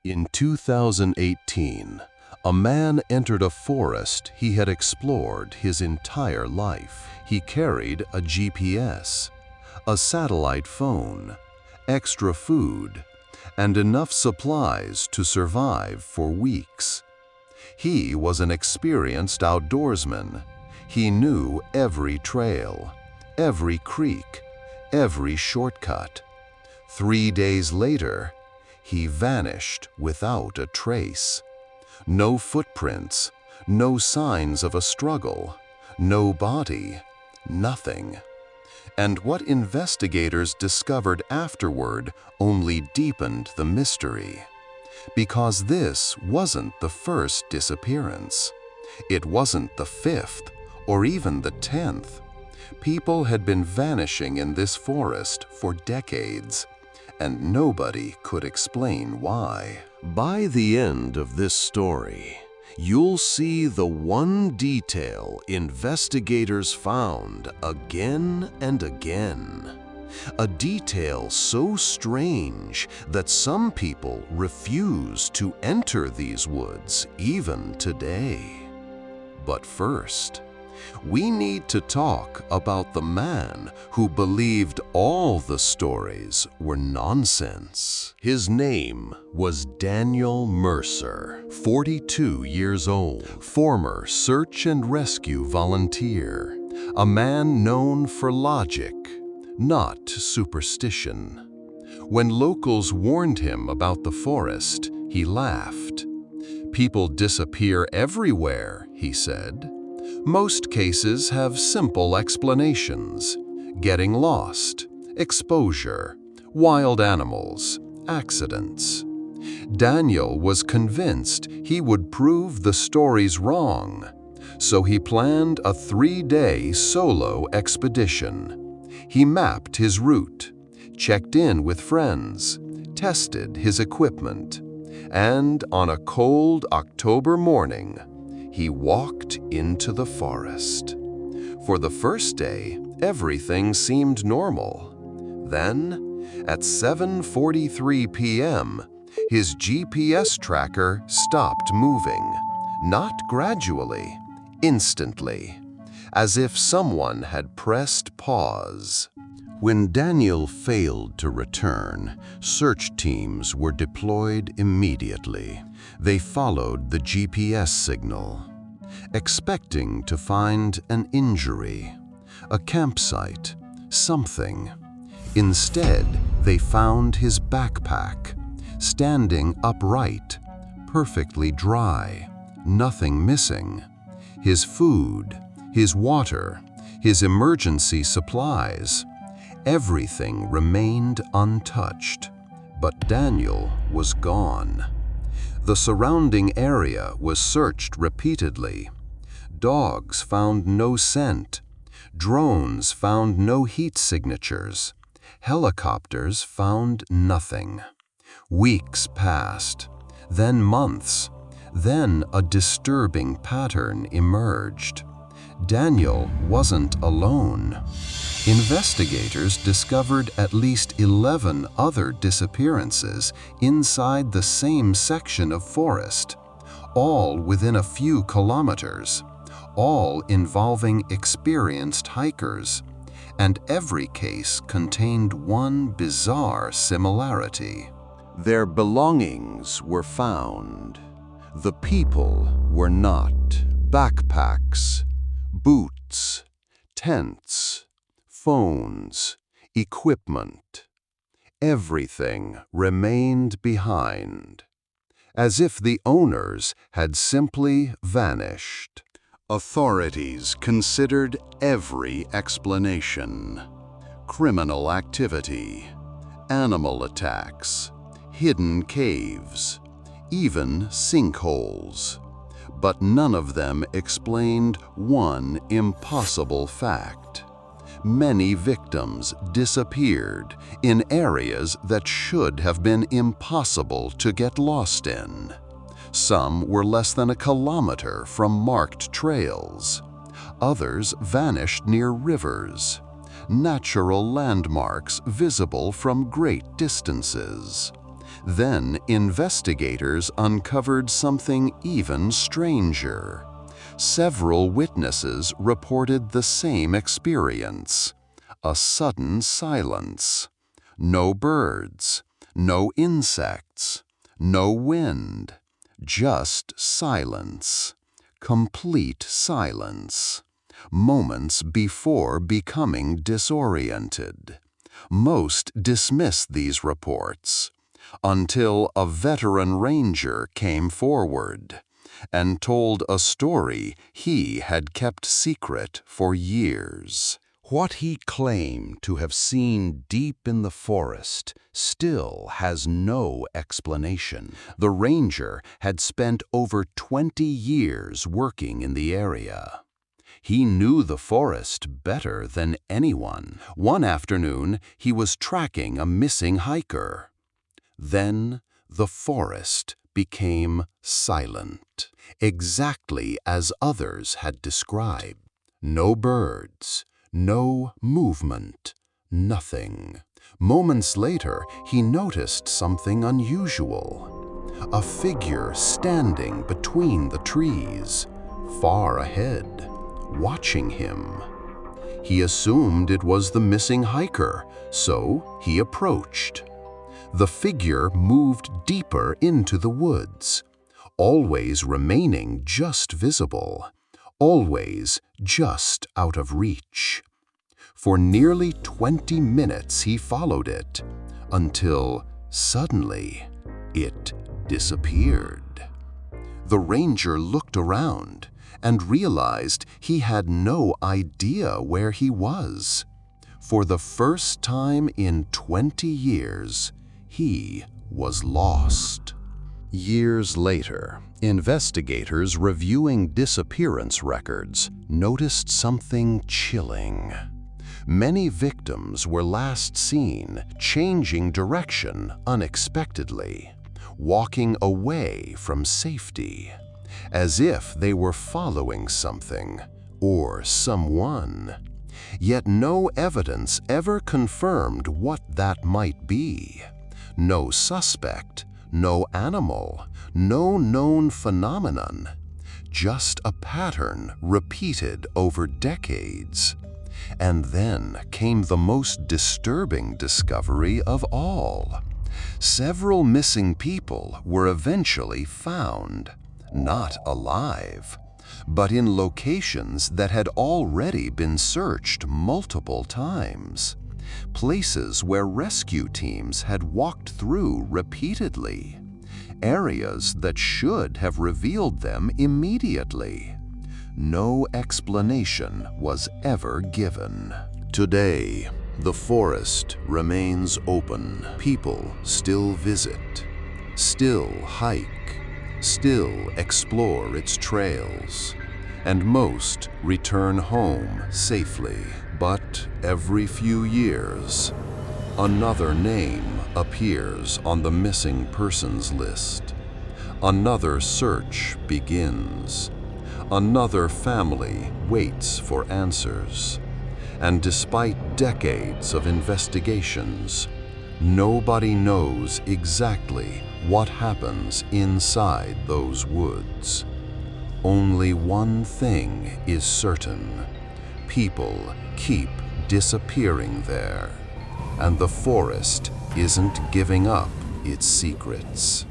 In 2018, a man entered a forest he had explored his entire life. He carried a GPS, a satellite phone, extra food, and enough supplies to survive for weeks. He was an experienced outdoorsman. He knew every trail, every creek, every shortcut. 3 days later, he vanished without a trace. No footprints, no signs of a struggle, no body, nothing. And what investigators discovered afterward only deepened the mystery. Because this wasn't the first disappearance. It wasn't the 5th or even the 10th. People had been vanishing in this forest for decades, and nobody could explain why. By the end of this story, you'll see the one detail investigators found again and again. A detail so strange that some people refuse to enter these woods even today. But first, we need to talk about the man who believed all the stories were nonsense. His name was Daniel Mercer, 42 years old, former search and rescue volunteer, a man known for logic, not superstition. When locals warned him about the forest, he laughed. "People disappear everywhere," he said. "Most cases have simple explanations: getting lost, exposure, wild animals, accidents." Daniel was convinced he would prove the stories wrong, so he planned a 3-day solo expedition. He mapped his route, checked in with friends, tested his equipment, and on a cold October morning, he walked into the forest. For the first day, everything seemed normal. Then, at 7:43 p.m., his GPS tracker stopped moving, not gradually, instantly, as if someone had pressed pause. When Daniel failed to return, search teams were deployed immediately. They followed the GPS signal, expecting to find an injury, a campsite, something. Instead, they found his backpack, standing upright, perfectly dry, nothing missing. His food, his water, his emergency supplies, everything remained untouched, but Daniel was gone. The surrounding area was searched repeatedly. Dogs found no scent. Drones found no heat signatures. Helicopters found nothing. Weeks passed, then months, then a disturbing pattern emerged. Daniel wasn't alone. Investigators discovered at least 11 other disappearances inside the same section of forest, all within a few kilometers, all involving experienced hikers, and every case contained one bizarre similarity. Their belongings were found. The people were not. Backpacks, boots, tents, phones, equipment. Everything remained behind, as if the owners had simply vanished. Authorities considered every explanation: criminal activity, animal attacks, hidden caves, even sinkholes. But none of them explained one impossible fact. Many victims disappeared in areas that should have been impossible to get lost in. Some were less than a kilometer from marked trails. Others vanished near rivers, natural landmarks visible from great distances. Then investigators uncovered something even stranger. Several witnesses reported the same experience: a sudden silence. No birds, no insects, no wind, just silence. Complete silence. Moments before becoming disoriented. Most dismissed these reports, until a veteran ranger came forward and told a story he had kept secret for years. What he claimed to have seen deep in the forest still has no explanation. The ranger had spent over 20 years working in the area. He knew the forest better than anyone. One afternoon, he was tracking a missing hiker. Then the forest became silent, exactly as others had described. No birds, no movement, nothing. Moments later, he noticed something unusual. A figure standing between the trees, far ahead, watching him. He assumed it was the missing hiker, so he approached. The figure moved deeper into the woods, always remaining just visible, always just out of reach. For nearly 20 minutes he followed it, until suddenly it disappeared. The ranger looked around and realized he had no idea where he was. For the first time in 20 years, he was lost. Years later, investigators reviewing disappearance records noticed something chilling. Many victims were last seen changing direction unexpectedly, walking away from safety, as if they were following something or someone. Yet no evidence ever confirmed what that might be. No suspect, no animal, no known phenomenon, just a pattern repeated over decades. And then came the most disturbing discovery of all. Several missing people were eventually found, not alive, but in locations that had already been searched multiple times. Places where rescue teams had walked through repeatedly. Areas that should have revealed them immediately. No explanation was ever given. Today, the forest remains open. People still visit, still hike, still explore its trails, and most return home safely. But every few years, another name appears on the missing persons list. Another search begins. Another family waits for answers. And despite decades of investigations, nobody knows exactly what happens inside those woods. Only one thing is certain. People keep disappearing there, and the forest isn't giving up its secrets.